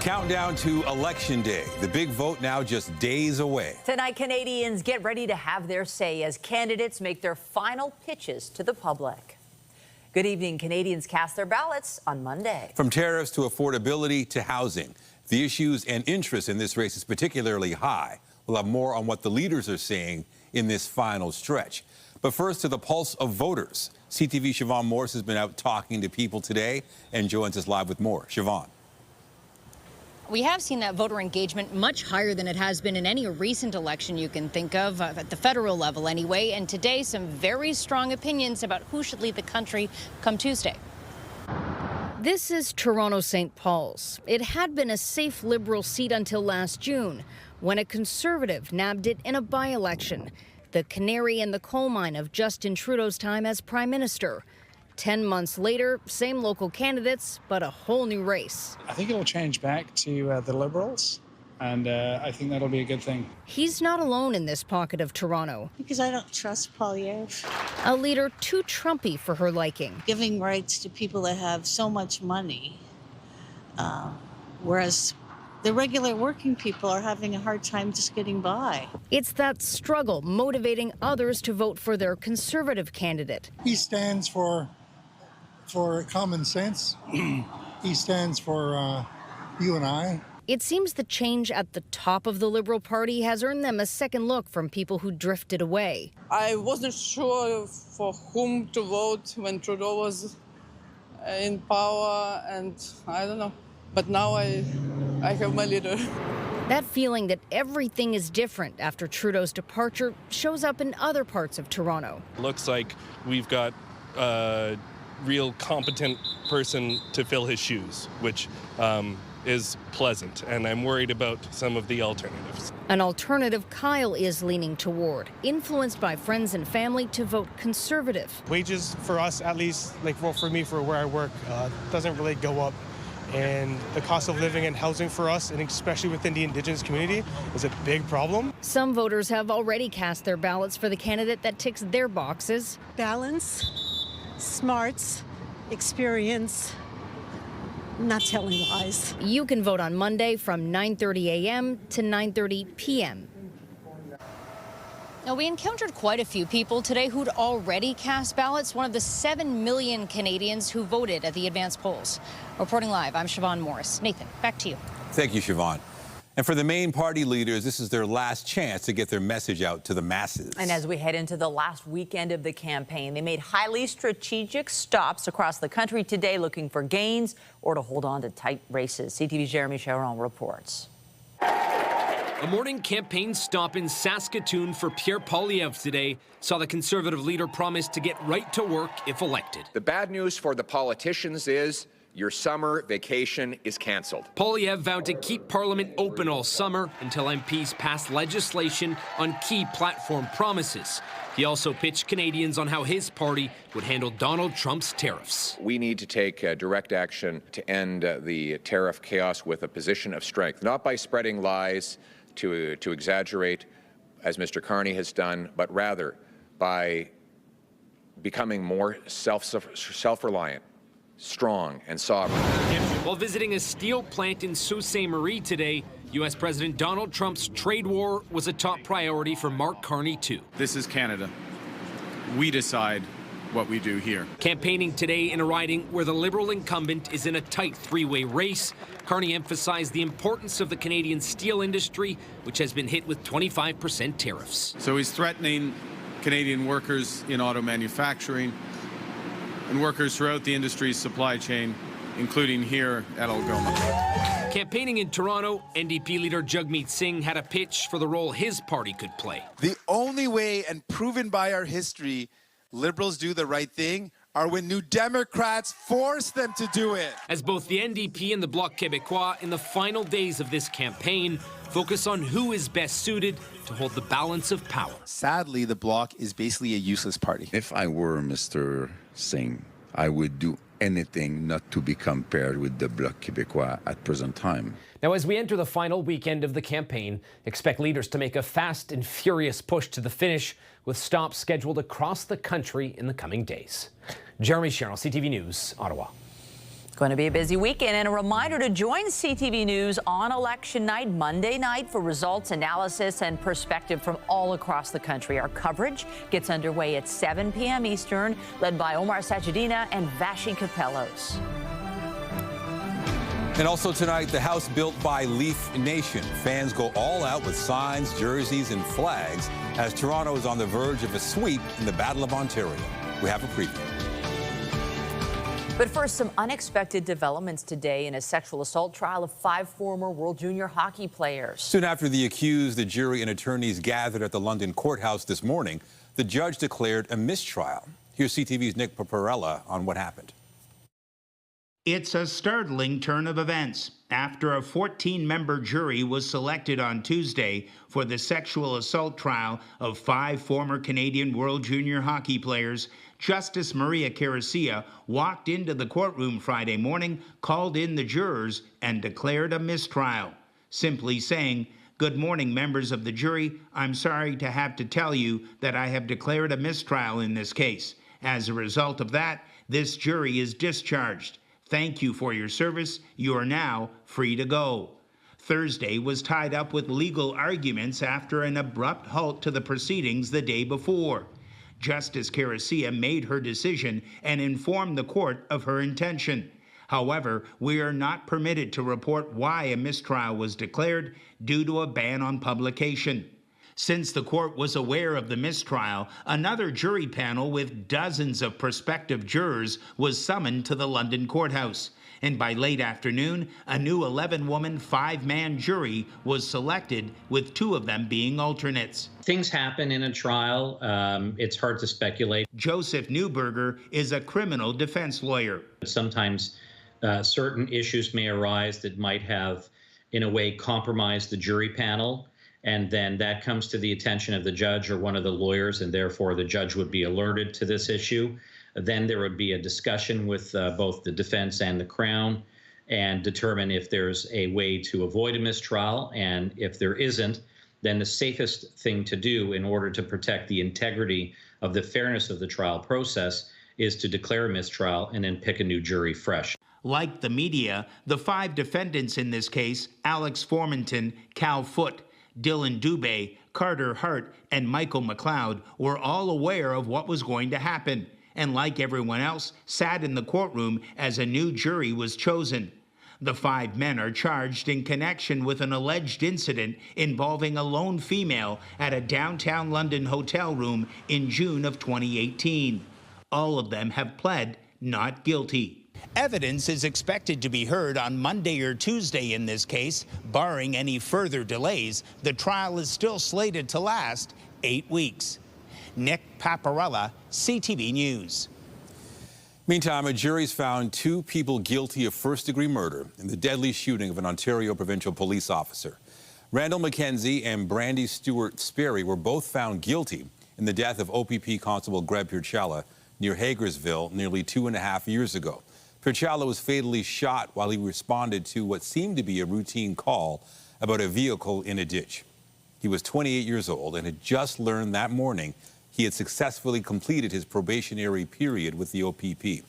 Countdown to Election Day. The big vote now just days away. Tonight, Canadians get ready to have their say as candidates make their final pitches to the public. Good evening. Canadians cast their ballots on Monday. From tariffs to affordability to housing, the issues and interest in this race is particularly high. We'll have more on what the leaders are saying in this final stretch. But first, to the pulse of voters. CTV Siobhan Morris has been out talking to people today and joins us live with more. Siobhan. We have seen that voter engagement much higher than it has been in any recent election you can think of, at the federal level anyway. And today, some very strong opinions about who should lead the country come Tuesday. This is Toronto St. Paul's. It had been a safe Liberal seat until last June, when a Conservative nabbed it in a by-election, the canary in the coal mine of Justin Trudeau's time as Prime Minister. 10 months later, same local candidates, but a whole new race. I think it'll change back to the Liberals, and I think that'll be a good thing. He's not alone in this pocket of Toronto. Because I don't trust Poilievre. A leader too Trumpy for her liking. Giving rights to people that have so much money, whereas the regular working people are having a hard time just getting by. It's that struggle motivating others to vote for their Conservative candidate. He stands for common sense. He stands for you and I. It seems the change at the top of the Liberal Party has earned them a second look from people who drifted away. I wasn't sure for whom to vote when Trudeau was in power, and I don't know. But now I have my leader. That feeling that everything is different after Trudeau's departure shows up in other parts of Toronto. Looks like we've got a real competent person to fill his shoes, which is pleasant, and I'm worried about some of the alternatives. An alternative Kyle is leaning toward, influenced by friends and family to vote Conservative. Wages for us, at least, like for me, for where I work, doesn't really go up. And the cost of living and housing for us, and especially within the Indigenous community, is a big problem. Some voters have already cast their ballots for the candidate that ticks their boxes. Balance, smarts, experience, not telling lies. You can vote on Monday from 9:30 a.m. to 9:30 p.m. Now, we encountered quite a few people today who'd already cast ballots, one of the 7 million Canadians who voted at the advanced polls. Reporting live, I'm Siobhan Morris. Nathan, back to you. Thank you, Siobhan. And for the main party leaders, this is their last chance to get their message out to the masses. And as we head into the last weekend of the campaign, they made highly strategic stops across the country today looking for gains or to hold on to tight races. CTV's Jeremy Charon reports. A morning campaign stop in Saskatoon for Pierre Poilievre today saw the Conservative leader promise to get right to work if elected. The bad news for the politicians is your summer vacation is cancelled. Poilievre vowed to keep Parliament open all summer until MPs passed legislation on key platform promises. He also pitched Canadians on how his party would handle Donald Trump's tariffs. We need to take direct action to end the tariff chaos with a position of strength, not by spreading lies to exaggerate, as Mr. Carney has done, but rather by becoming more self-reliant, strong, and sovereign. While visiting a steel plant in Sault Ste. Marie today, U.S. President Donald Trump's trade war was a top priority for Mark Carney, too. This is Canada. We decide what we do here. Campaigning today in a riding where the Liberal incumbent is in a tight three-way race, Carney emphasized the importance of the Canadian steel industry, which has been hit with 25% tariffs. So he's threatening Canadian workers in auto manufacturing and workers throughout the industry's supply chain, including here at Algoma. Campaigning in Toronto, NDP leader Jagmeet Singh had a pitch for the role his party could play. The only way, and proven by our history, Liberals do the right thing are when New Democrats force them to do it. As both the NDP and the Bloc Québécois in the final days of this campaign focus on who is best suited to hold the balance of power. Sadly, the Bloc is basically a useless party. If I were Mr. Singh, I would do anything not to be compared with the Bloc Québécois at present time. Now, as we enter the final weekend of the campaign, expect leaders to make a fast and furious push to the finish, with stops scheduled across the country in the coming days. Jeremy Sherrill, CTV News, Ottawa. Going to be a busy weekend, and a reminder to join CTV News on election night, Monday night, for results, analysis, and perspective from all across the country. Our coverage gets underway at 7 p.m. Eastern, led by Omar Sajidina and Vashi Capellos. And also tonight, the house built by Leaf Nation. Fans go all out with signs, jerseys, and flags as Toronto is on the verge of a sweep in the Battle of Ontario. We have a preview. But first, some unexpected developments today in a sexual assault trial of 5 former World Junior hockey players. Soon after the accused, the jury and attorneys gathered at the London courthouse this morning, the judge declared a mistrial. Here's CTV's Nick Paparella on what happened. It's a startling turn of events after a 14-member jury was selected on Tuesday for the sexual assault trial of 5 former Canadian World Junior hockey players. Justice Maria Cariccia walked into the courtroom Friday morning, called in the jurors, and declared a mistrial, simply saying, "Good morning, members of the jury. I'm sorry to have to tell you that I have declared a mistrial in this case. As a result of that, this jury is discharged. Thank you for your service. You are now free to go." Thursday was tied up with legal arguments after an abrupt halt to the proceedings the day before. Justice Cariccia made her decision and informed the court of her intention. However, we are not permitted to report why a mistrial was declared due to a ban on publication. Since the court was aware of the mistrial, another jury panel with dozens of prospective jurors was summoned to the London courthouse. And by late afternoon, a new 11-woman, 5-man jury was selected, with 2 of them being alternates. Things happen in a trial. It's hard to speculate. Joseph Newberger is a criminal defense lawyer. Sometimes certain issues may arise that might have, in a way, compromised the jury panel. And then that comes to the attention of the judge or one of the lawyers, and therefore the judge would be alerted to this issue. Then there would be a discussion with both the defense and the Crown and determine if there's a way to avoid a mistrial. And if there isn't, then the safest thing to do in order to protect the integrity of the fairness of the trial process is to declare a mistrial and then pick a new jury fresh. Like the media, the 5 defendants in this case, Alex Formanton, Cal Foote, Dylan Dubé, Carter Hart, and Michael McLeod, were all aware of what was going to happen, and like everyone else, sat in the courtroom as a new jury was chosen. The 5 men are charged in connection with an alleged incident involving a lone female at a downtown London hotel room in June of 2018. All of them have pled not guilty. Evidence is expected to be heard on Monday or Tuesday in this case. Barring any further delays, the trial is still slated to last 8 weeks. Nick Paparella, CTV News. Meantime, a jury's found 2 people guilty of first-degree murder in the deadly shooting of an Ontario provincial police officer. Randall McKenzie and Brandy Stewart Sperry were both found guilty in the death of OPP Constable Greg Pierre near Hagersville nearly 2.5 years ago. Pierre was fatally shot while he responded to what seemed to be a routine call about a vehicle in a ditch. He was 28 years old and had just learned that morning he had successfully completed his probationary period with the OPP.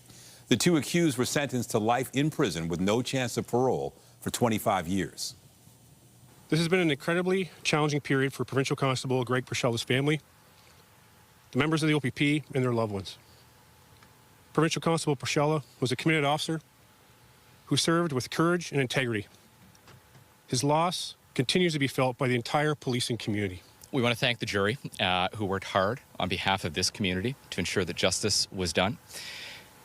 The 2 accused were sentenced to life in prison with no chance of parole for 25 years. This has been an incredibly challenging period for Provincial Constable Greg Pierre's family, the members of the OPP, and their loved ones. Provincial Constable Pierre was a committed officer who served with courage and integrity. His loss continues to be felt by the entire policing community. We want to thank the jury who worked hard on behalf of this community to ensure that justice was done.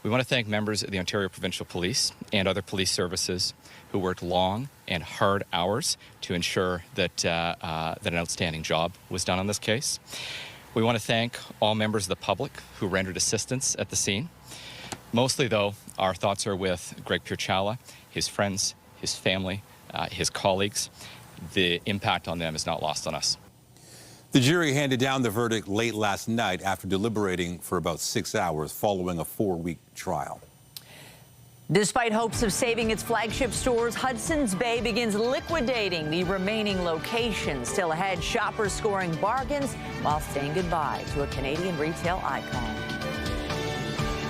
We want to thank members of the Ontario Provincial Police and other police services who worked long and hard hours to ensure that, that an outstanding job was done on this case. We want to thank all members of the public who rendered assistance at the scene. Mostly, though, our thoughts are with Greg Pierre, his friends, his family, his colleagues. The impact on them is not lost on us. The jury handed down the verdict late last night after deliberating for about 6 hours following a 4-week trial. Despite hopes of saving its flagship stores, Hudson's Bay begins liquidating the remaining locations. Still ahead, shoppers scoring bargains while saying goodbye to a Canadian retail icon.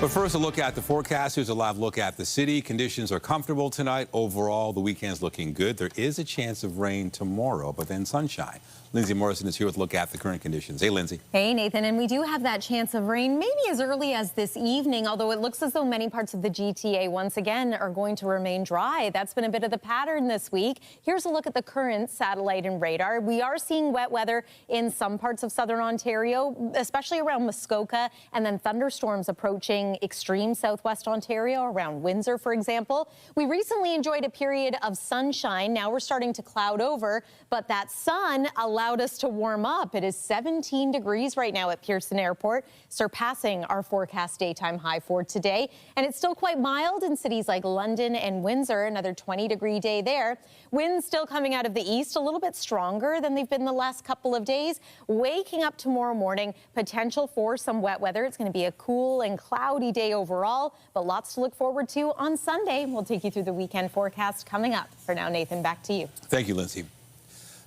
But first, a look at the forecast. Here's a live look at the city. Conditions are comfortable tonight. Overall, the weekend's looking good. There is a chance of rain tomorrow, but then sunshine. Lindsay Morrison is here with a look at the current conditions. Hey, Lindsay. Hey, Nathan. And we do have that chance of rain maybe as early as this evening, although it looks as though many parts of the GTA once again are going to remain dry. That's been a bit of the pattern this week. Here's a look at the current satellite and radar. We are seeing wet weather in some parts of southern Ontario, especially around Muskoka, and then thunderstorms approaching extreme southwest Ontario, around Windsor, for example. We recently enjoyed a period of sunshine. Now we're starting to cloud over, but that sun allowed us to warm up. It is 17 degrees right now at Pearson Airport, surpassing our forecast daytime high for today. And it's still quite mild in cities like London and Windsor, another 20-degree day there. Winds still coming out of the east, a little bit stronger than they've been the last couple of days. Waking up tomorrow morning, potential for some wet weather. It's going to be a cool and cloudy day overall, but lots to look forward to on Sunday. We'll take you through the weekend forecast coming up. For now, Nathan, back to you. Thank you, Lindsay.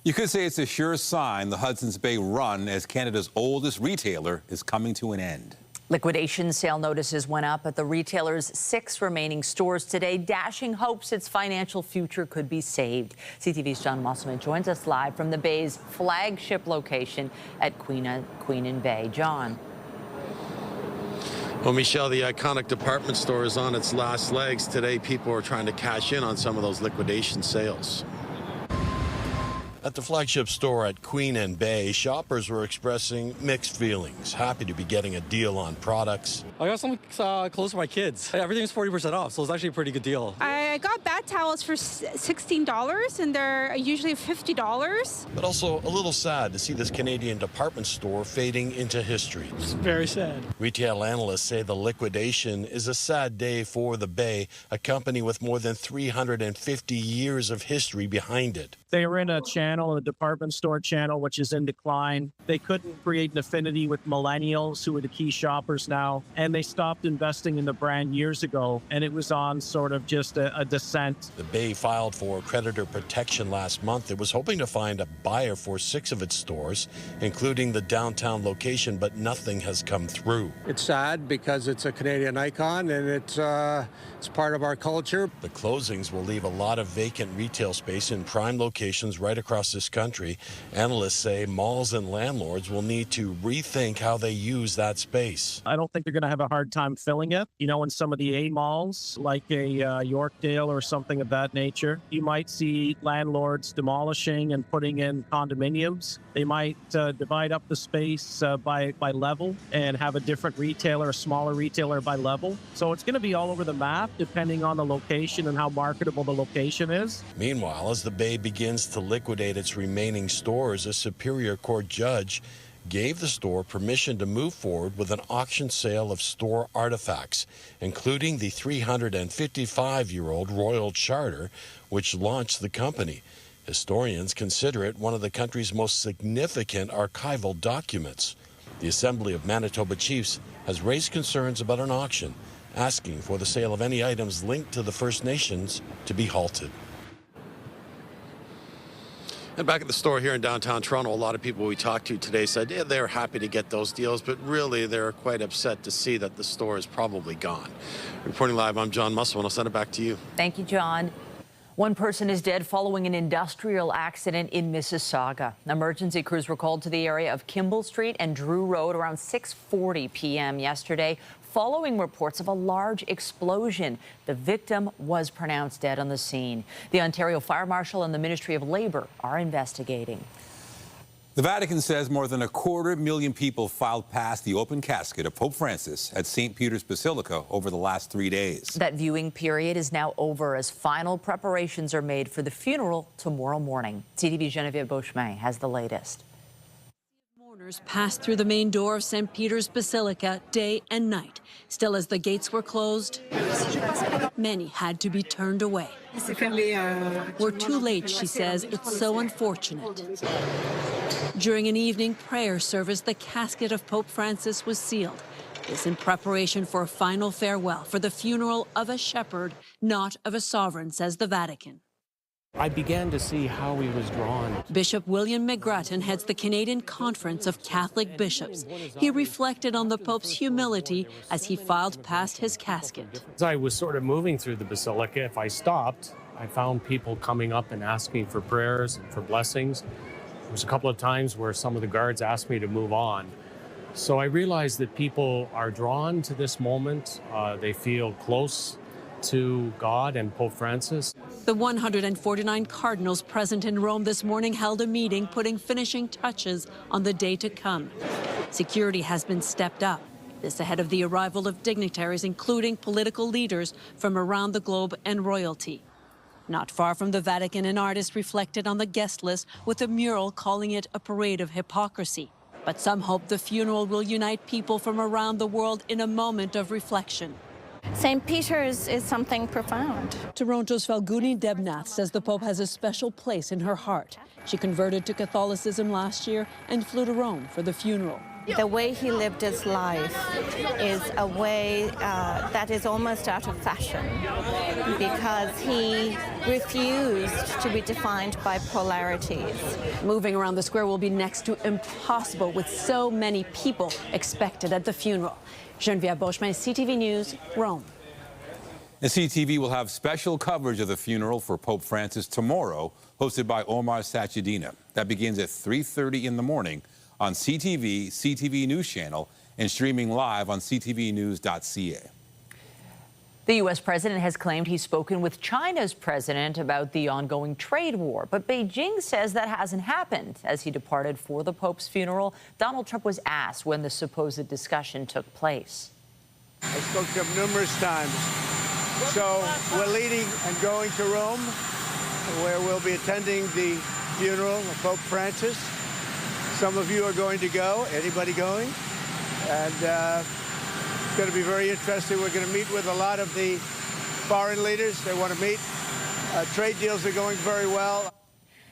You could say it's a sure sign the Hudson's Bay run as Canada's oldest retailer is coming to an end. Liquidation sale notices went up at the retailer's 6 remaining stores today, dashing hopes its financial future could be saved. CTV's John Musselman joins us live from the Bay's flagship location at Queen and Bay. John. Well, Michelle, the iconic department store is on its last legs. Today, people are trying to cash in on some of those liquidation sales. At the flagship store at Queen and Bay, shoppers were expressing mixed feelings, happy to be getting a deal on products. I got some clothes for my kids. Everything's 40% off, so it's actually a pretty good deal. I got bath towels for $16, and they're usually $50. But also a little sad to see this Canadian department store fading into history. It's very sad. Retail analysts say the liquidation is a sad day for the Bay, a company with more than 350 years of history behind it. They were in a channel, a department store channel, which is in decline. They couldn't create an affinity with millennials, who are the key shoppers now, and they stopped investing in the brand years ago, and it was on sort of just a descent. The Bay filed for creditor protection last month. It was hoping to find a buyer for 6 of its stores, including the downtown location, but nothing has come through. It's sad because it's a Canadian icon, and it's part of our culture. The closings will leave a lot of vacant retail space in prime locations right across this country. Analysts say malls and landlords will need to rethink how they use that space. I don't think they're going to have a hard time filling it. You know, in some of the A malls, like a Yorkdale or something of that nature, you might see landlords demolishing and putting in condominiums. They might divide up the space by level and have a different retailer, a smaller retailer by level. So it's going to be all over the map, depending on the location and how marketable the location is. Meanwhile, as the Bay begins to liquidate its remaining stores, a Superior Court judge gave the store permission to move forward with an auction sale of store artifacts, including the 355-year-old Royal Charter, which launched the company. Historians consider it one of the country's most significant archival documents. The Assembly of Manitoba Chiefs has raised concerns about an auction, asking for the sale of any items linked to the First Nations to be halted. And back at the store here in downtown Toronto, a lot of people we talked to today said they're happy to get those deals, but really they're quite upset to see that the store is probably gone. Reporting live, I'm John Musselman. I'll send it back to you. Thank you, John. One person is dead following an industrial accident in Mississauga. Emergency crews were called to the area of Kimball Street and Drew Road around 6:40 p.m. yesterday, following reports of a large explosion. The victim was pronounced dead on the scene. The Ontario Fire Marshal and the Ministry of Labour are investigating. The Vatican says more than 250,000 people filed past the open casket of Pope Francis at St. Peter's Basilica over the last 3 days. That viewing period is now over as final preparations are made for the funeral tomorrow morning. CTV's Genevieve Beauchemin has the latest. Mourners passed through the main door of St. Peter's Basilica day and night. Still, as the gates were closed, many had to be turned away. We're too late, she says. It's so unfortunate. During an evening prayer service, the casket of Pope Francis was sealed. This in preparation for a final farewell for the funeral of a shepherd, not of a sovereign, says the Vatican. I began to see how he was drawn. Bishop William McGrattan heads the Canadian Conference of Catholic Bishops. He reflected on the Pope's humility as he filed past his casket. As I was sort of moving through the basilica, if I stopped, I found people coming up and asking for prayers and for blessings. There was a couple of times where some of the guards asked me to move on. So I realized that people are drawn to this moment. They feel close to God and Pope Francis. The 149 cardinals present in Rome this morning held a meeting putting finishing touches on the day to come. Security has been stepped up. This ahead of the arrival of dignitaries, including political leaders from around the globe and royalty. Not far from the Vatican, an artist reflected on the guest list with a mural calling it a parade of hypocrisy. But some hope the funeral will unite people from around the world in a moment of reflection. St. Peter's is something profound. Toronto's Falguni Debnath says the Pope has a special place in her heart. She converted to Catholicism last year and flew to Rome for the funeral. The way he lived his life is a way that is almost out of fashion because he refused to be defined by polarities. Moving around the square will be next to impossible with so many people expected at the funeral. Geneviève Beauchemin, CTV News, Rome. And CTV will have special coverage of the funeral for Pope Francis tomorrow, hosted by Omar Sachedina. That begins at 3:30 in the morning on CTV, CTV News Channel, and streaming live on ctvnews.ca. The U.S. president has claimed he's spoken with China's president about the ongoing trade war, but Beijing says that hasn't happened. As he departed for the Pope's funeral, Donald Trump was asked when the supposed discussion took place. I spoke to him numerous times. So we're leaving and going to Rome, where we'll be attending the funeral of Pope Francis. Some of you are going to go. Anybody going? And it's going to be very interesting. We're going to meet with a lot of the foreign leaders. They want to meet. Trade deals are going very well.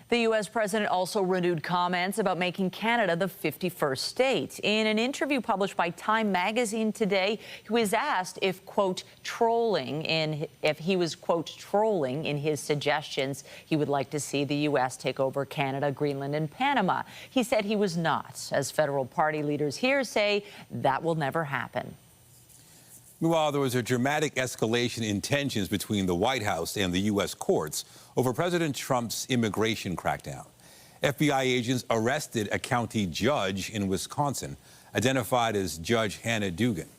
The U.S. president also renewed comments about making Canada the 51st state. In an interview published by Time magazine today, he was asked if, quote, if he was, quote, trolling in his suggestions he would like to see the U.S. take over Canada, Greenland, and Panama. He said he was not, as federal party leaders here say that will never happen. Meanwhile, there was a dramatic escalation in tensions between the White House and the U.S. courts over President Trump's immigration crackdown. FBI agents arrested a county judge in Wisconsin, identified as Judge Hannah Dugan.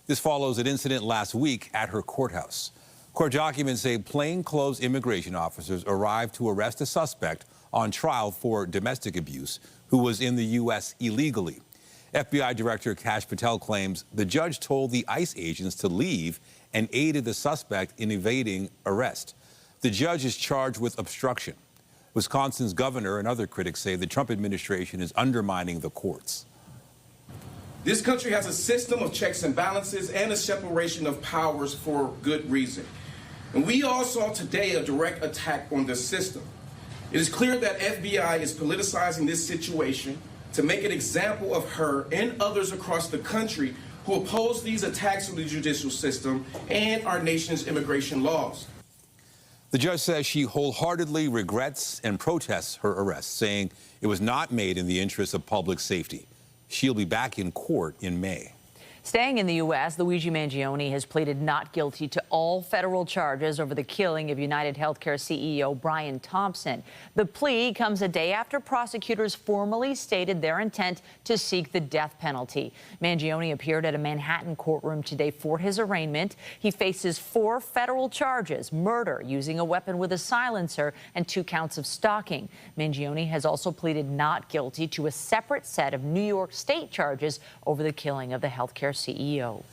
This follows an incident last week at her courthouse. Court documents say plainclothes immigration officers arrived to arrest a suspect on trial for domestic abuse who was in the U.S. illegally. FBI Director Kash Patel claims the judge told the ICE agents to leave and aided the suspect in evading arrest. The judge is charged with obstruction. Wisconsin's governor and other critics say the Trump administration is undermining the courts. This country has a system of checks and balances and a separation of powers for good reason. And we all saw today a direct attack on this system. It is clear that FBI is politicizing this situation to make an example of her and others across the country who oppose these attacks on the judicial system and our nation's immigration laws. The judge says she wholeheartedly regrets and protests her arrest, saying it was not made in the interest of public safety. She'll be back in court in May. Staying in the U.S., Luigi Mangione has pleaded not guilty to all federal charges over the killing of United Healthcare CEO Brian Thompson. The plea comes a day after prosecutors formally stated their intent to seek the death penalty. Mangione appeared at a Manhattan courtroom today for his arraignment. He faces 4 federal charges: murder, using a weapon with a silencer, and 2 counts of stalking. Mangione has also pleaded not guilty to a separate set of New York State charges over the killing of the healthcare CEO.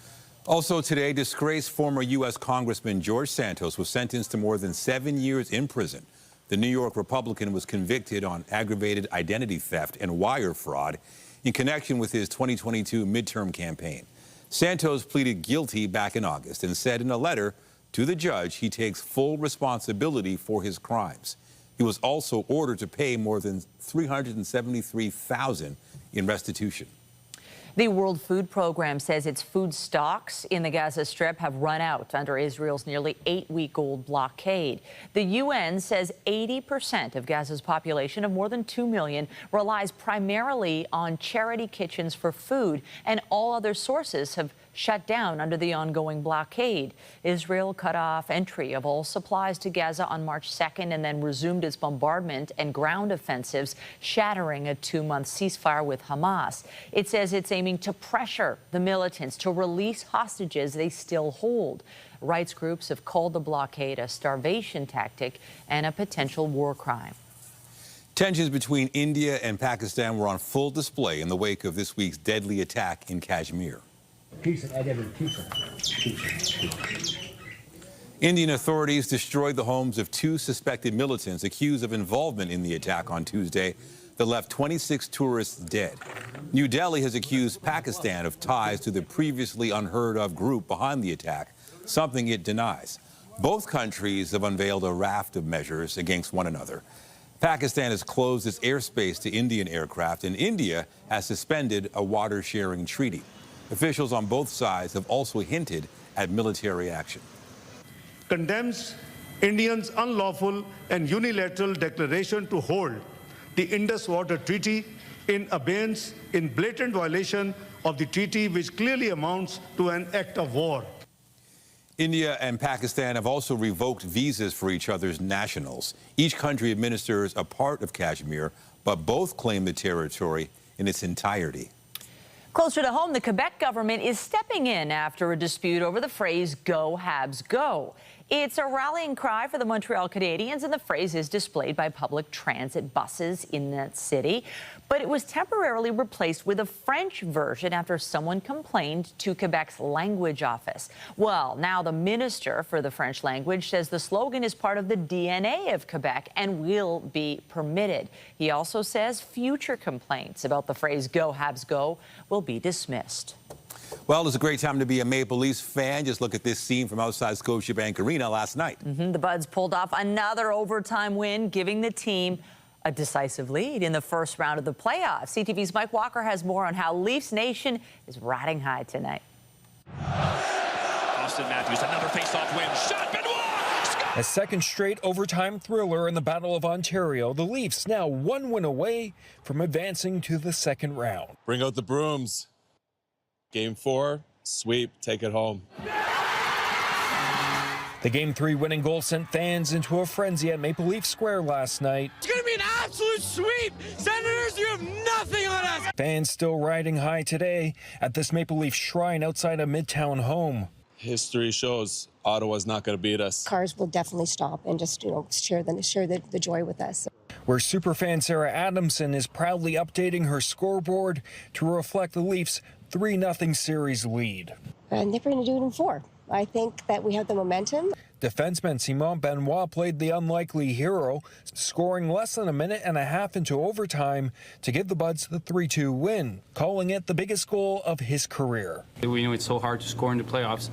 Also today, disgraced former U.S. Congressman George Santos was sentenced to more than 7 years in prison. The New York Republican was convicted on aggravated identity theft and wire fraud in connection with his 2022 midterm campaign. Santos pleaded guilty back in August and said in a letter to the judge he takes full responsibility for his crimes. He was also ordered to pay more than $373,000 in restitution. The World Food Program says its food stocks in the Gaza Strip have run out under Israel's nearly 8-week-old blockade. The UN says 80% of Gaza's population of more than 2 million relies primarily on charity kitchens for food, and all other sources have shut down under the ongoing blockade. Israel cut off entry of all supplies to Gaza on March 2nd and then resumed its bombardment and ground offensives, shattering a 2-month ceasefire with Hamas. It says it's aiming to pressure the militants to release hostages they still hold. Rights groups have called the blockade a starvation tactic and a potential war crime. Tensions between India and Pakistan were on full display in the wake of this week's deadly attack in Kashmir. Indian authorities destroyed the homes of 2 suspected militants accused of involvement in the attack on Tuesday that left 26 tourists dead. New Delhi has accused Pakistan of ties to the previously unheard of group behind the attack, something it denies. Both countries have unveiled a raft of measures against one another. Pakistan has closed its airspace to Indian aircraft, and India has suspended a water-sharing treaty. Officials on both sides have also hinted at military action. Condemns India's unlawful and unilateral declaration to hold the Indus Water Treaty in abeyance, in blatant violation of the treaty, which clearly amounts to an act of war. India and Pakistan have also revoked visas for each other's nationals. Each country administers a part of Kashmir, but both claim the territory in its entirety. Closer to home, the Quebec government is stepping in after a dispute over the phrase "Go Habs Go." It's a rallying cry for the Montreal Canadiens, and the phrase is displayed by public transit buses in that city. But it was temporarily replaced with a French version after someone complained to Quebec's language office. Well, now the minister for the French language says the slogan is part of the DNA of Quebec and will be permitted. He also says future complaints about the phrase "Go Habs Go" will be dismissed. Well, it's a great time to be a Maple Leafs fan. Just look at this scene from outside Scotiabank Arena last night. The Buds pulled off another overtime win, giving the team a decisive lead in the first round of the playoffs. CTV's Mike Walker has more on how Leafs Nation is riding high tonight. Austin Matthews, another face-off win. Shot, Benoit! A second straight overtime thriller in the Battle of Ontario. The Leafs now 1 win away from advancing to the second round. Bring out the brooms. Game 4, sweep, take it home. The Game 3 winning goal sent fans into a frenzy at Maple Leaf Square last night. It's going to be an absolute sweep. Senators, you have nothing on us. Fans still riding high today at this Maple Leaf shrine outside a Midtown home. History shows Ottawa's not going to beat us. Cars will definitely stop and just, share the joy with us. Where superfan Sarah Adamson is proudly updating her scoreboard to reflect the Leafs' 3-0 series lead. And they're going to do it in 4. I think that we have the momentum. Defenseman Simon Benoit played the unlikely hero, scoring less than a minute and a half into overtime to give the Buds the 3-2 win, calling it the biggest goal of his career. We know it's so hard to score in the playoffs,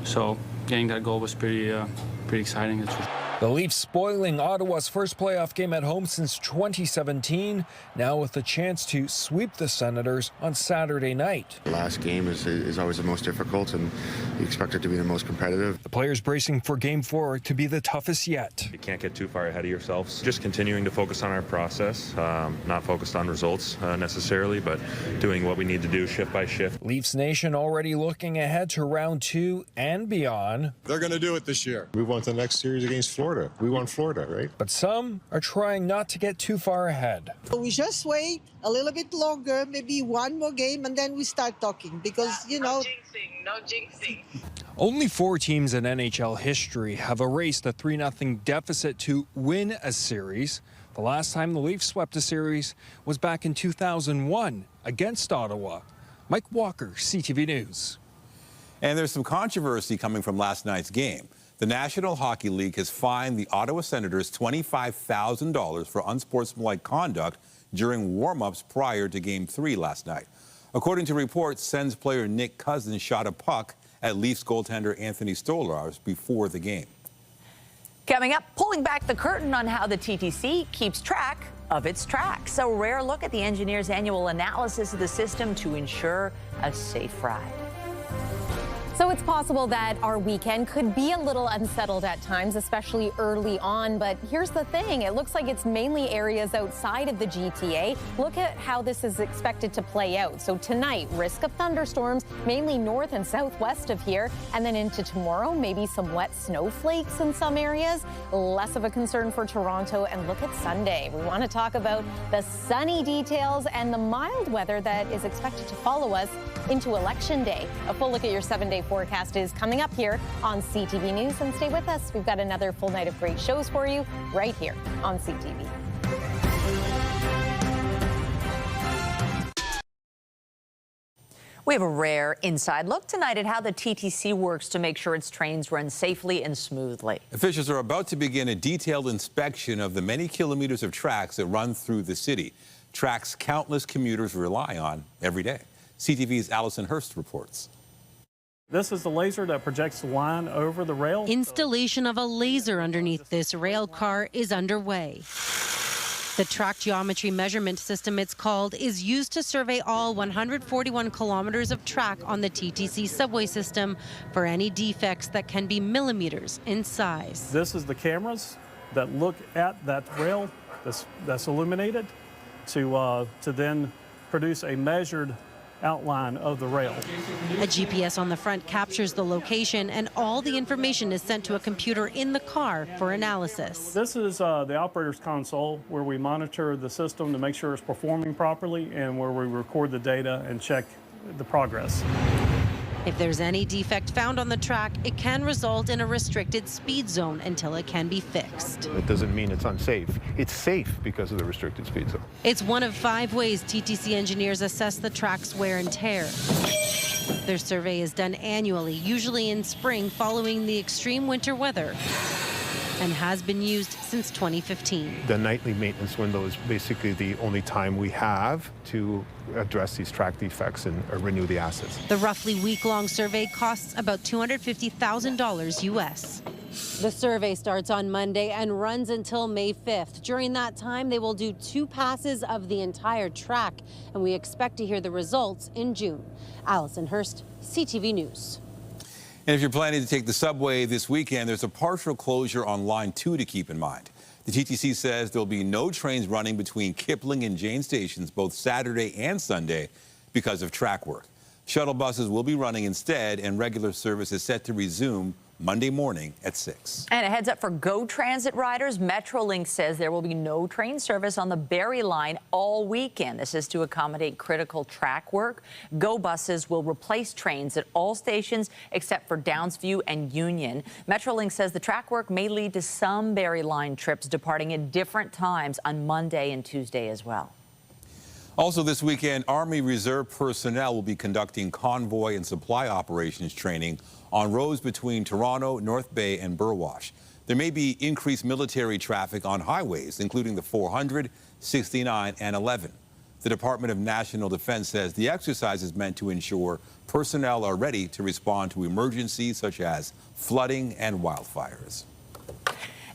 so getting that goal was pretty exciting. The Leafs spoiling Ottawa's first playoff game at home since 2017, now with the chance to sweep the Senators on Saturday night. The last game is always the most difficult, and you expect it to be the most competitive. The players bracing for Game 4 to be the toughest yet. You can't get too far ahead of yourselves. Just continuing to focus on our process, not focused on results necessarily, but doing what we need to do shift by shift. Leafs Nation already looking ahead to round 2 and beyond. They're going to do it this year. Move on to the next series against Florida. We won Florida, right? But some are trying not to get too far ahead. We just wait a little bit longer, maybe one more game, and then we start talking because, No jinxing. Only 4 teams in NHL history have erased a 3-0 deficit to win a series. The last time the Leafs swept a series was back in 2001 against Ottawa. Mike Walker, CTV News. And there's some controversy coming from last night's game. The National Hockey League has fined the Ottawa Senators $25,000 for unsportsmanlike conduct during warm-ups prior to Game 3 last night. According to reports, Sens player Nick Cousins shot a puck at Leafs goaltender Anthony Stolarz before the game. Coming up, pulling back the curtain on how the TTC keeps track of its tracks. A rare look at the engineer's annual analysis of the system to ensure a safe ride. So it's possible that our weekend could be a little unsettled at times, especially early on. But here's the thing. It looks like it's mainly areas outside of the GTA. Look at how this is expected to play out. So tonight, risk of thunderstorms, mainly north and southwest of here. And then into tomorrow, maybe some wet snowflakes in some areas. Less of a concern for Toronto. And look at Sunday. We want to talk about the sunny details and the mild weather that is expected to follow us into Election Day. A full look at your 7-day forecast is coming up here on CTV News, and stay with us. We've got another full night of great shows for you right here on CTV. We have a rare inside look tonight at how the TTC works to make sure its trains run safely and smoothly. Officials are about to begin a detailed inspection of the many kilometers of tracks that run through the city, tracks countless commuters rely on every day. CTV's Allison Hurst reports. This is the laser that projects the line over the rail. Installation of a laser underneath this rail car is underway. The track geometry measurement system, it's called, is used to survey all 141 kilometers of track on the TTC subway system for any defects that can be millimeters in size. This is the cameras that look at that rail that's illuminated to then produce a measured outline of the rail. A GPS on the front captures the location, and all the information is sent to a computer in the car for analysis. This is the operator's console, where we monitor the system to make sure it's performing properly and where we record the data and check the progress. If there's any defect found on the track, it can result in a restricted speed zone until it can be fixed. It doesn't mean it's unsafe. It's safe because of the restricted speed zone. It's one of 5 ways TTC engineers assess the track's wear and tear. Their survey is done annually, usually in spring following the extreme winter weather, and has been used since 2015. The nightly maintenance window is basically the only time we have to address these track defects and renew the assets. The roughly week-long survey costs about $250,000 US. The survey starts on Monday and runs until May 5th. During that time, they will do 2 passes of the entire track, and we expect to hear the results in June. Allison Hurst, CTV News. And if you're planning to take the subway this weekend, there's a partial closure on Line 2 to keep in mind. The TTC says there'll be no trains running between Kipling and Jane stations both Saturday and Sunday because of track work. Shuttle buses will be running instead, and regular service is set to resume Monday morning at 6. And a heads up for GO Transit riders. Metrolink says there will be no train service on the Barrie line all weekend. This is to accommodate critical track work. GO buses will replace trains at all stations except for Downsview and Union. Metrolink says the track work may lead to some Barrie line trips departing at different times on Monday and Tuesday as well. Also this weekend, Army Reserve personnel will be conducting convoy and supply operations training on roads between Toronto, North Bay and Burwash. There may be increased military traffic on highways, including the 400, 69 and 11. The Department of National Defense says the exercise is meant to ensure personnel are ready to respond to emergencies such as flooding and wildfires.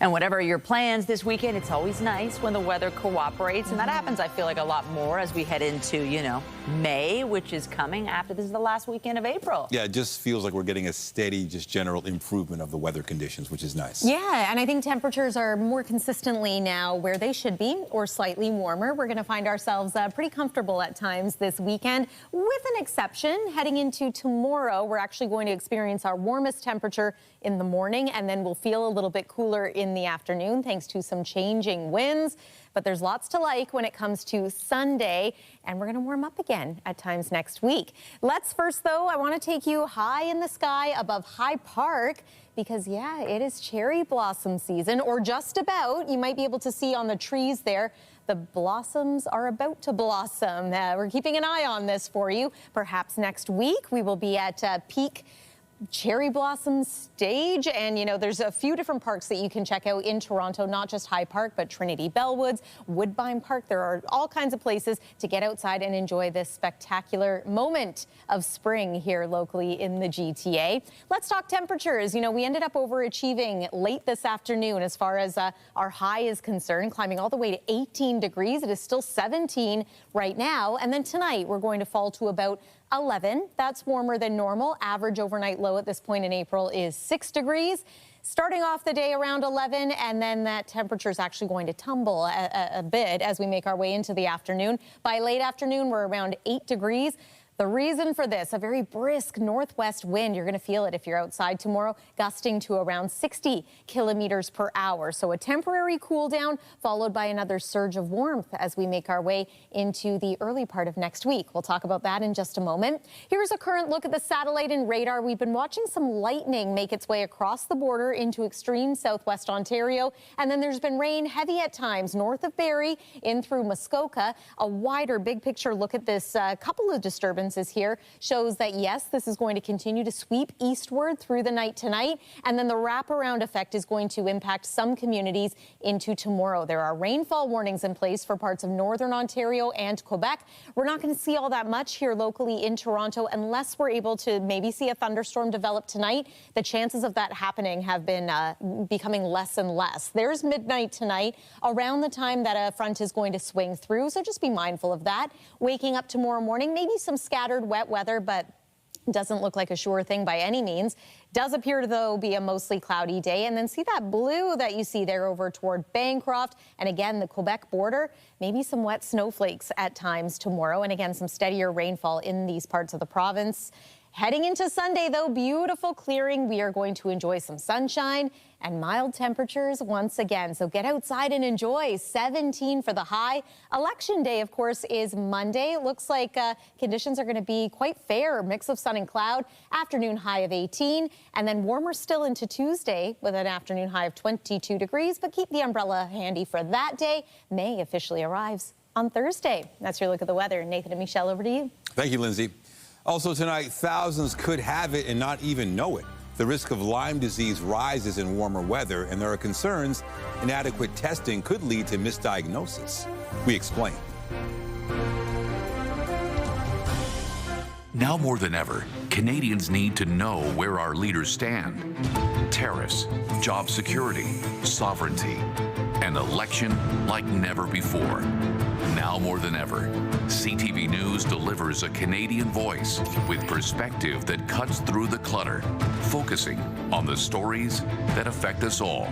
And whatever your plans this weekend, it's always nice when the weather cooperates. And that happens, I feel like, a lot more as we head into, May, which is coming after this is the last weekend of April. Yeah, it just feels like we're getting a steady, just general improvement of the weather conditions, which is nice. Yeah, and I think temperatures are more consistently now where they should be, or slightly warmer. We're going to find ourselves pretty comfortable at times this weekend, with an exception. Heading into tomorrow, we're actually going to experience our warmest temperature in the morning, and then we'll feel a little bit cooler in the afternoon thanks to some changing winds. But there's lots to like when it comes to Sunday, and we're going to warm up again at times next week. Let's first, though, I want to take you high in the sky above High Park because, yeah, it is cherry blossom season, or just about. You might be able to see on the trees there. The blossoms are about to blossom. We're keeping an eye on this for you. Perhaps next week we will be at peak cherry blossom stage. And, you know, there's a few different parks that you can check out in Toronto, not just High Park, but Trinity Bellwoods, Woodbine Park. There are all kinds of places to get outside and enjoy this spectacular moment of spring here locally in the GTA. Let's talk temperatures. You know, we ended up overachieving late this afternoon as far as our high is concerned, climbing all the way to 18 degrees. It is still 17 right now. And then tonight we're going to fall to about 11. That's warmer than normal. Average overnight low at this point in April is 6 degrees. Starting off the day around 11, and then that temperature is actually going to tumble a bit as we make our way into the afternoon. By late afternoon, we're around 8 degrees. The reason for this, a very brisk northwest wind. You're going to feel it if you're outside tomorrow, gusting to around 60 kilometers per hour. So a temporary cool down followed by another surge of warmth as we make our way into the early part of next week. We'll talk about that in just a moment. Here's a current look at the satellite and radar. We've been watching some lightning make its way across the border into extreme southwest Ontario. And then there's been rain heavy at times north of Barrie in through Muskoka. A wider big picture look at this couple of disturbances here shows that, yes, this is going to continue to sweep eastward through the night tonight, and then the wraparound effect is going to impact some communities into tomorrow. There are rainfall warnings in place for parts of northern Ontario and Quebec. We're not going to see all that much here locally in Toronto unless we're able to maybe see a thunderstorm develop tonight. The chances of that happening have been becoming less and less. There's midnight tonight, around the time that a front is going to swing through, so just be mindful of that. Waking up tomorrow morning, maybe some scattered wet weather, but doesn't look like a sure thing by any means. Does appear to, though, be a mostly cloudy day. And then see that blue that you see there over toward Bancroft and again the Quebec border. Maybe some wet snowflakes at times tomorrow, and again some steadier rainfall in these parts of the province. Heading into Sunday, though, beautiful clearing. We are going to enjoy some sunshine and mild temperatures once again. So get outside and enjoy. 17 for the high. Election day, of course, is Monday. It looks like conditions are going to be quite fair. Mix of sun and cloud. Afternoon high of 18. And then warmer still into Tuesday with an afternoon high of 22 degrees. But keep the umbrella handy for that day. May officially arrives on Thursday. That's your look at the weather. Nathan and Michelle, over to you. Thank you, Lindsay. Also tonight, thousands could have it and not even know it. The risk of Lyme disease rises in warmer weather, and there are concerns inadequate testing could lead to misdiagnosis. We explain. Now more than ever, Canadians need to know where our leaders stand. Tariffs, job security, sovereignty, an election like never before. Now more than ever, CTV News delivers a Canadian voice with perspective that cuts through the clutter, focusing on the stories that affect us all,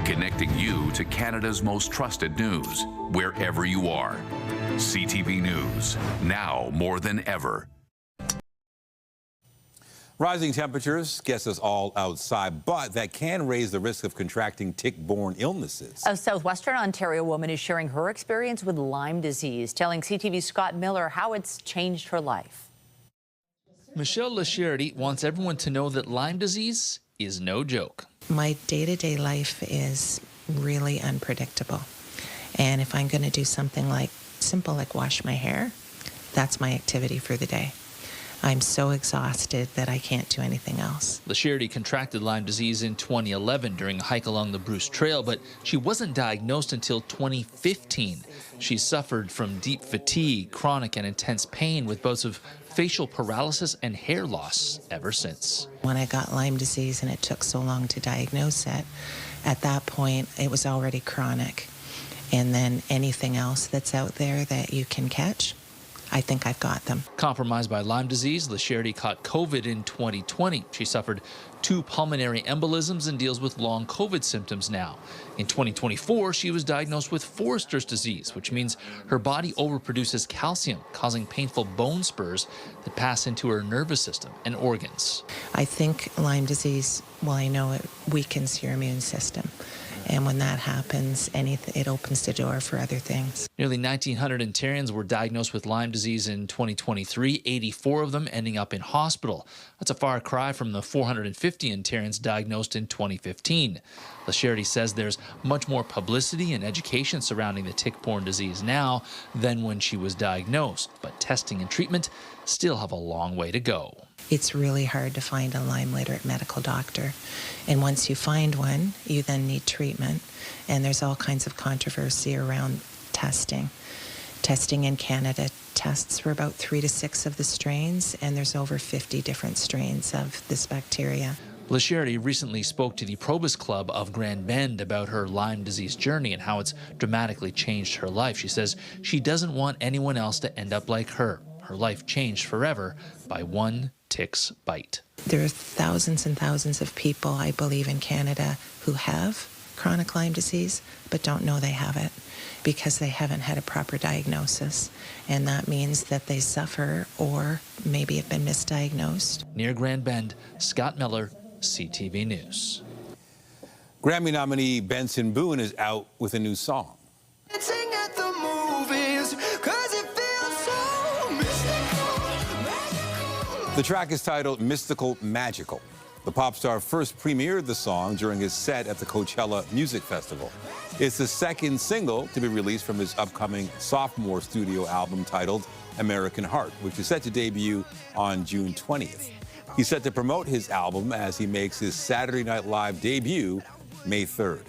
connecting you to Canada's most trusted news, wherever you are. CTV News, now more than ever. Rising temperatures gets us all outside, but that can raise the risk of contracting tick-borne illnesses. A southwestern Ontario woman is sharing her experience with Lyme disease, telling CTV's Scott Miller how it's changed her life. Michelle Lascherity wants everyone to know that Lyme disease is no joke. My day-to-day life is really unpredictable. And if I'm going to do something like simple like wash my hair, that's my activity for the day. I'm so exhausted that I can't do anything else. Lascherity contracted Lyme disease in 2011 during a hike along the Bruce Trail, but she wasn't diagnosed until 2015. She suffered from deep fatigue, chronic and intense pain with bouts of facial paralysis and hair loss ever since. When I got Lyme disease and it took so long to diagnose it, at that point it was already chronic. And then anything else that's out there that you can catch, I think I've got them. Compromised by Lyme disease, Lascherity caught COVID in 2020. She suffered 2 pulmonary embolisms and deals with long COVID symptoms now. In 2024, she was diagnosed with Forester's disease, which means her body overproduces calcium, causing painful bone spurs that pass into her nervous system and organs. I think Lyme disease, well, I know it weakens your immune system. And when that happens, it opens the door for other things. Nearly 1,900 Ontarians were diagnosed with Lyme disease in 2023, 84 of them ending up in hospital. That's a far cry from the 450 Ontarians diagnosed in 2015. Lascherity says there's much more publicity and education surrounding the tick-borne disease now than when she was diagnosed, but testing and treatment still have a long way to go. It's really hard to find a Lyme literate medical doctor. And once you find one, you then need treatment. And there's all kinds of controversy around testing. Testing in Canada tests for about 3 to 6 of the strains, and there's over 50 different strains of this bacteria. LaCharity recently spoke to the Probus Club of Grand Bend about her Lyme disease journey and how it's dramatically changed her life. She says she doesn't want anyone else to end up like her. Her life changed forever by one tick's bite. There are thousands and thousands of people, I believe, in Canada who have chronic Lyme disease but don't know they have it because they haven't had a proper diagnosis. And that means that they suffer or maybe have been misdiagnosed. Near Grand Bend, Scott Miller, CTV News. Grammy nominee Benson Boone is out with a new song. The track is titled Mystical Magical. The pop star first premiered the song during his set at the Coachella Music Festival. It's the second single to be released from his upcoming sophomore studio album titled American Heart, which is set to debut on June 20th. He's set to promote his album as he makes his Saturday Night Live debut May 3rd.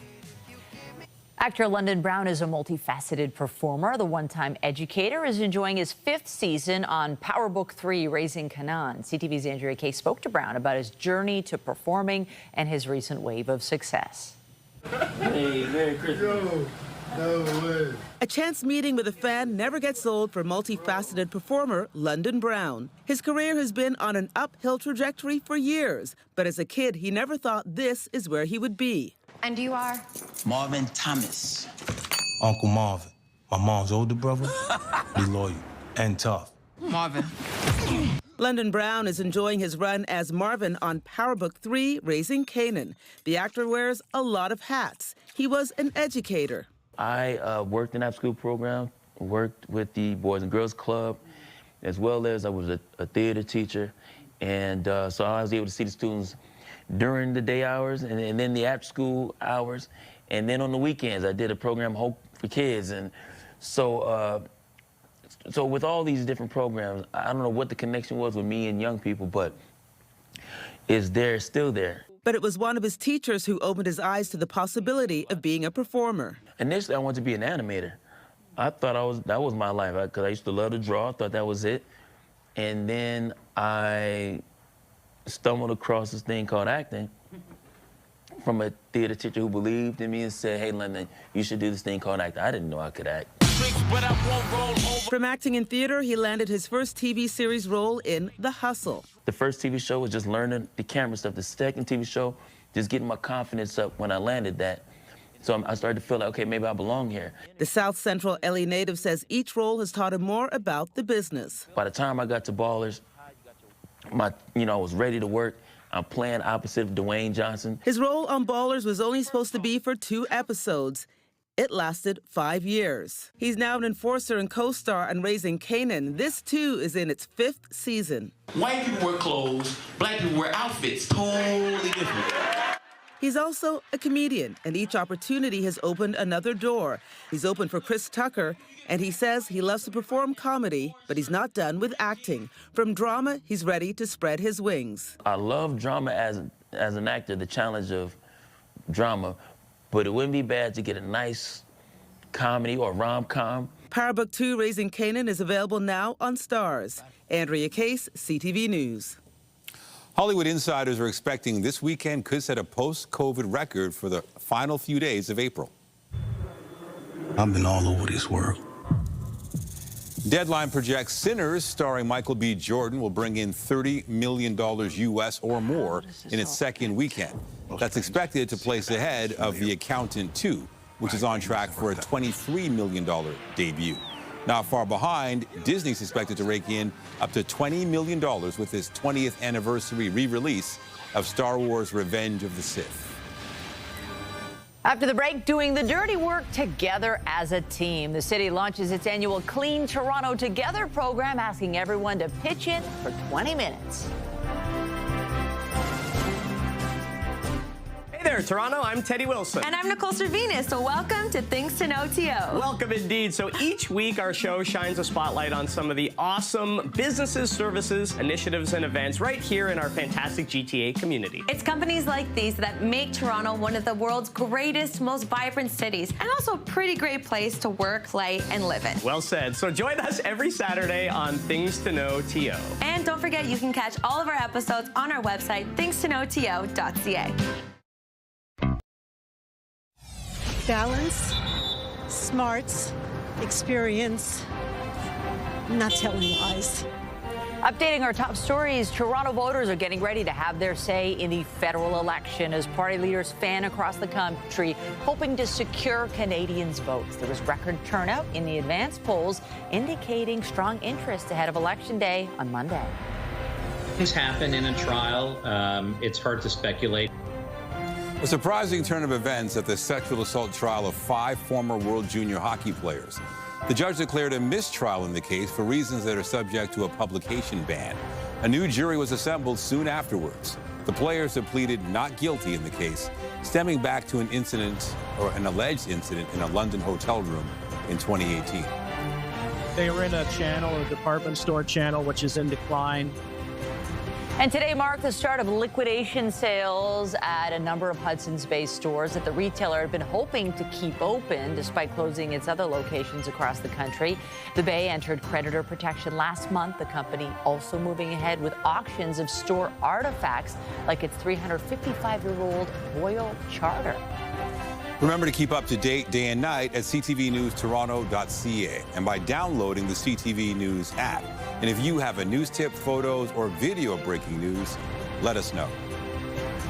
Actor London Brown is a multifaceted performer. The one-time educator is enjoying his 5th season on Power Book 3, Raising Canaan. CTV's Andrea Kay spoke to Brown about his journey to performing and his recent wave of success. Hey, Merry Christmas. No way. A chance meeting with a fan never gets old for multifaceted performer London Brown. His career has been on an uphill trajectory for years, but as a kid, he never thought this is where he would be. And you are? Marvin Thomas. Uncle Marvin. My mom's older brother. Be loyal and tough. Marvin. London Brown is enjoying his run as Marvin on Power Book 3, Raising Canaan. The actor wears a lot of hats. He was an educator. I worked in the after-school program, worked with the Boys and Girls Club, as well as I was a theater teacher. And so I was able to see the students during the day hours and then the after-school hours. And then on the weekends, I did a program, Hope for Kids. And so so with all these different programs, I don't know what the connection was with me and young people, but it's there, still there. But it was one of his teachers who opened his eyes to the possibility of being a performer. Initially, I wanted to be an animator. I thought that was my life, because I used to love to draw. I thought that was it. And then I stumbled across this thing called acting from a theater teacher who believed in me and said, hey, London, you should do this thing called acting. I didn't know I could act. From acting in theater, he landed his first TV series role in The Hustle. The first TV show was just learning the camera stuff. The second TV show, just getting my confidence up when I landed that. So I started to feel like, okay, maybe I belong here. The South Central LA native says each role has taught him more about the business. By the time I got to Ballers, I was ready to work. I'm playing opposite of Dwayne Johnson. His role on Ballers was only supposed to be for 2 episodes. It lasted 5 years. He's now an enforcer and co-star on Raising Canaan. This, too, is in its 5th season. White people wear clothes, black people wear outfits, totally different. He's also a comedian, and each opportunity has opened another door. He's opened for Chris Tucker, and he says he loves to perform comedy, but he's not done with acting. From drama, he's ready to spread his wings. I love drama as an actor, the challenge of drama, but it wouldn't be bad to get a nice comedy or rom-com. Power Book 2, Raising Canaan is available now on Stars. Andrea Case, CTV News. Hollywood insiders are expecting this weekend could set a post-COVID record for the final few days of April. I've been all over this world. Deadline projects Sinners, starring Michael B. Jordan, will bring in $30 million U.S. or more in its second weekend. That's expected to place ahead of The Accountant 2, which is on track for a $23 million debut. Not far behind, Disney's expected to rake in up to $20 million with its 20th anniversary re-release of Star Wars Revenge of the Sith. After the break, doing the dirty work together as a team. The city launches its annual Clean Toronto Together program, asking everyone to pitch in for 20 minutes. Hey there. there, Toronto. I'm Teddy Wilson. And I'm Nicole Servinas. So welcome to Things to Know TO. Welcome indeed. So each week our show shines a spotlight on some of the awesome businesses, services, initiatives, and events right here in our fantastic GTA community. It's companies like these that make Toronto one of the world's greatest, most vibrant cities, and also a pretty great place to work, play, and live in. Well said. So join us every Saturday on Things to Know TO. And don't forget, you can catch all of our episodes on our website, thingstoknowto.ca. Balance, smarts, experience, not telling lies. Updating our top stories, Toronto voters are getting ready to have their say in the federal election as party leaders fan across the country, hoping to secure Canadians' votes. There was record turnout in the advance polls, indicating strong interest ahead of Election Day on Monday. Things happen in a trial. It's hard to speculate. A surprising turn of events at the sexual assault trial of 5 former World Junior hockey players. The judge declared a mistrial in the case for reasons that are subject to a publication ban. A new jury was assembled soon afterwards. The players have pleaded not guilty in the case, stemming back to an incident, or an alleged incident, in a London hotel room in 2018. They were in a channel, a department store channel, which is in decline. And today marked the start of liquidation sales at a number of Hudson's Bay stores that the retailer had been hoping to keep open despite closing its other locations across the country. The Bay entered creditor protection last month. The company also moving ahead with auctions of store artifacts like its 355-year-old Royal Charter. Remember to keep up to date day and night at ctvnewstoronto.ca and by downloading the CTV News app. And if you have a news tip, photos, or video of breaking news, let us know.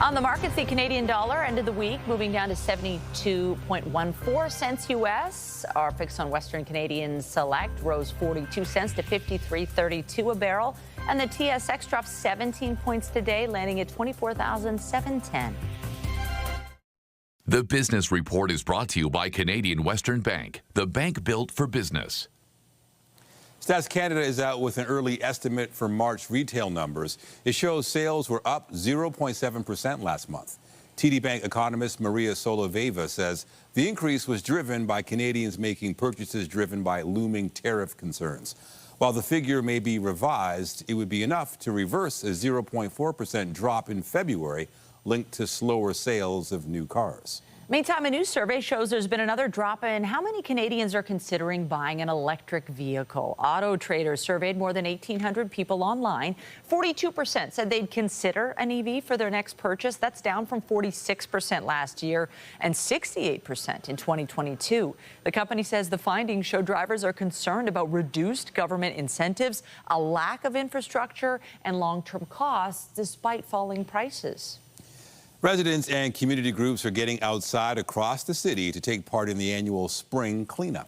On the markets, the Canadian dollar ended the week moving down to 72.14 cents U.S. Our fix on Western Canadian Select rose 42 cents to 53.32 a barrel. And the TSX dropped 17 points today, landing at 24,710. The Business Report is brought to you by Canadian Western Bank, the bank built for business. Stats Canada is out with an early estimate for March retail numbers. It shows sales were up 0.7% last month. TD Bank economist Maria Soloveva says the increase was driven by Canadians making purchases driven by looming tariff concerns. While the figure may be revised, it would be enough to reverse a 0.4% drop in February linked to slower sales of new cars. Meantime, a new survey shows there's been another drop in how many Canadians are considering buying an electric vehicle. Auto Trader surveyed more than 1,800 people online. 42% said they'd consider an EV for their next purchase. That's down from 46% last year and 68% in 2022. The company says the findings show drivers are concerned about reduced government incentives, a lack of infrastructure, and long-term costs despite falling prices. Residents and community groups are getting outside across the city to take part in the annual spring cleanup.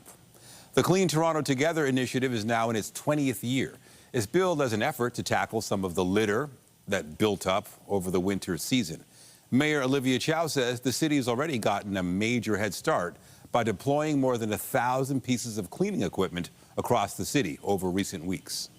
The Clean Toronto Together initiative is now in its 20th year. It's billed as an effort to tackle some of the litter that built up over the winter season. Mayor Olivia Chow says the city has already gotten a major head start by deploying more than 1,000 pieces of cleaning equipment across the city over recent weeks.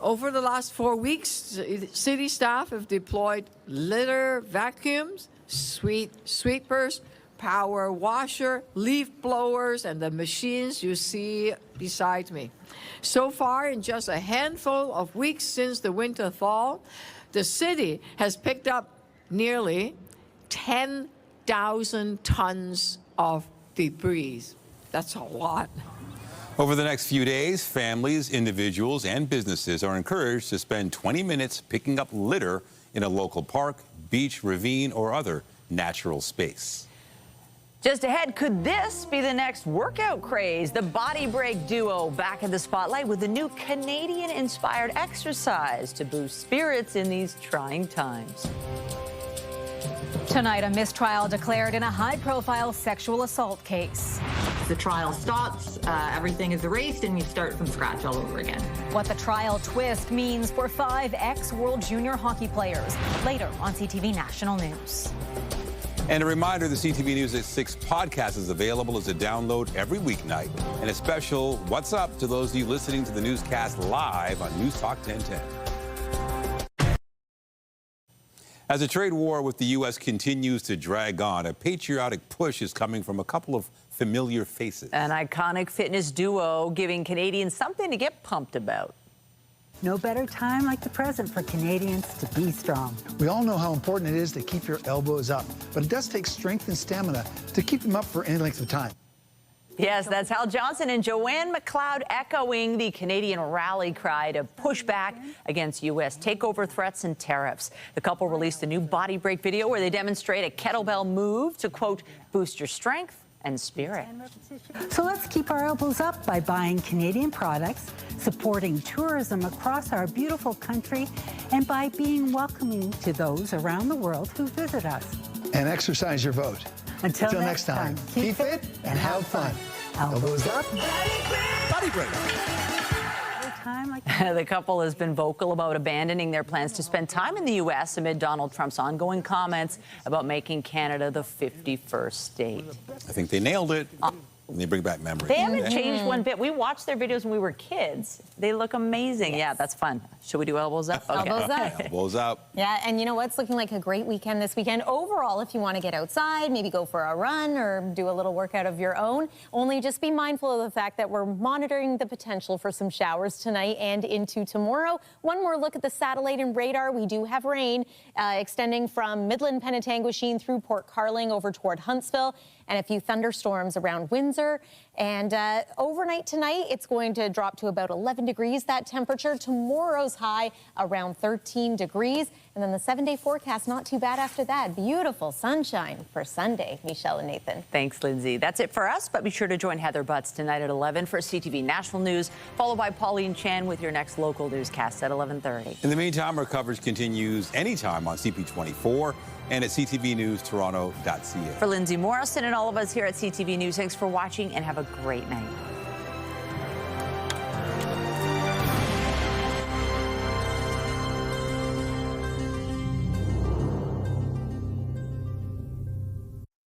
Over the last 4 weeks, city staff have deployed litter vacuums, sweepers, power washer, leaf blowers, and the machines you see beside me. So far, in just a handful of weeks since the winter thaw, the city has picked up nearly 10,000 tons of debris. That's a lot. Over the next few days, families, individuals, and businesses are encouraged to spend 20 minutes picking up litter in a local park, beach, ravine, or other natural space. Just ahead, could this be the next workout craze? The body break duo back in the spotlight with a new Canadian-inspired exercise to boost spirits in these trying times. Tonight, a mistrial declared in a high-profile sexual assault case. The trial stops, everything is erased, and you start from scratch all over again. What the trial twist means for 5 ex-World Junior hockey players. Later on CTV National News. And a reminder, the CTV News at 6 podcast is available as a download every weeknight. And a special What's Up to those of you listening to the newscast live on News Talk 1010. As the trade war with the U.S. continues to drag on, a patriotic push is coming from a couple of familiar faces. An iconic fitness duo giving Canadians something to get pumped about. No better time like the present for Canadians to be strong. We all know how important it is to keep your elbows up, but it does take strength and stamina to keep them up for any length of time. Yes, that's Hal Johnson and Joanne McLeod echoing the Canadian rally cry to push back against U.S. takeover threats and tariffs. The couple released a new body break video where they demonstrate a kettlebell move to, quote, boost your strength and spirit. So let's keep our elbows up by buying Canadian products, supporting tourism across our beautiful country, and by being welcoming to those around the world who visit us. And exercise your vote. Until next time, keep fit and have fun. Elbows up. Body break. The couple has been vocal about abandoning their plans to spend time in the U.S. amid Donald Trump's ongoing comments about making Canada the 51st state. I think they nailed it. And they bring back memories. They haven't changed one bit. We watched their videos when we were kids. They look amazing. Yes. Yeah, that's fun. Should we do elbows up? Okay. Elbows up. Elbows up. Yeah, and you know what's looking like a great weekend this weekend overall. If you want to get outside, maybe go for a run or do a little workout of your own. Only just be mindful of the fact that we're monitoring the potential for some showers tonight and into tomorrow. One more look at the satellite and radar. We do have rain extending from Midland, Penetanguishene through Port Carling over toward Huntsville, and a few thunderstorms around Windsor. And overnight tonight, it's going to drop to about 11 degrees, that temperature. Tomorrow's high around 13 degrees. And then the 7-day forecast, not too bad after that. Beautiful sunshine for Sunday. Michelle and Nathan. Thanks, Lindsay. That's it for us, but be sure to join Heather Butts tonight at 11 for CTV National News, followed by Pauline Chan with your next local newscast at 11:30. In the meantime, our coverage continues anytime on CP24 and at ctvnewstoronto.ca. For Lindsay Morrison and all of us here at CTV News, thanks for watching and have a great night.